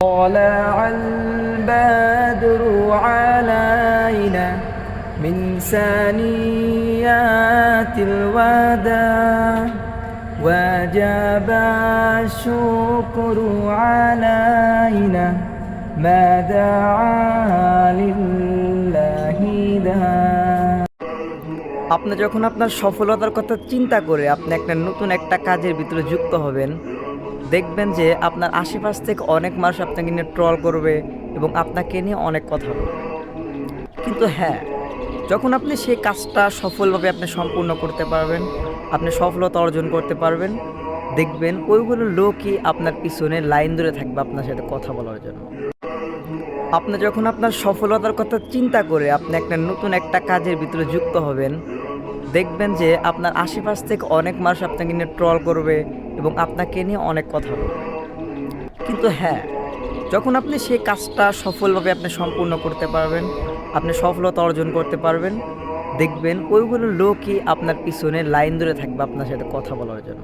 طلع البدر علينا من ثنيات الوداع وجب الشكر علينا ما دعا لله داع। আপনি যখন আপনার সফলতার কথা চিন্তা করে আপনি নতুন একটা কাজের ভিতরে যুক্ত হবেন, দেখবেন যে আপনার আশেপাশ থেকে অনেক মানুষ আপনাকে নিয়ে ট্রল করবে এবং আপনাকে নিয়ে অনেক কথা বলবে। কিন্তু হ্যাঁ, যখন আপনি সেই কাজটা সফলভাবে আপনি সম্পূর্ণ করতে পারবেন, আপনি সফলতা অর্জন করতে পারবেন, দেখবেন ওইগুলো লোকই আপনার পিছনে লাইন ধরে থাকবে আপনার সাথে কথা বলার জন্য। আপনি যখন আপনার সফলতার কথা চিন্তা করে আপনি নতুন একটা কাজের ভিতরে যুক্ত হবেন, দেখবেন যে আপনার আশেপাশ থেকে অনেক মানুষ আপনাকে নিয়ে ট্রল করবে এবং আপনাকে নিয়ে অনেক কথা বলবে। কিন্তু হ্যাঁ, যখন আপনি সেই কাজটা সফলভাবে আপনি সম্পূর্ণ করতে পারবেন, আপনি সফলতা অর্জন করতে পারবেন, দেখবেন ওইগুলো লোকই আপনার পিছনে লাইন ধরে থাকবে আপনার সাথে কথা বলার জন্য।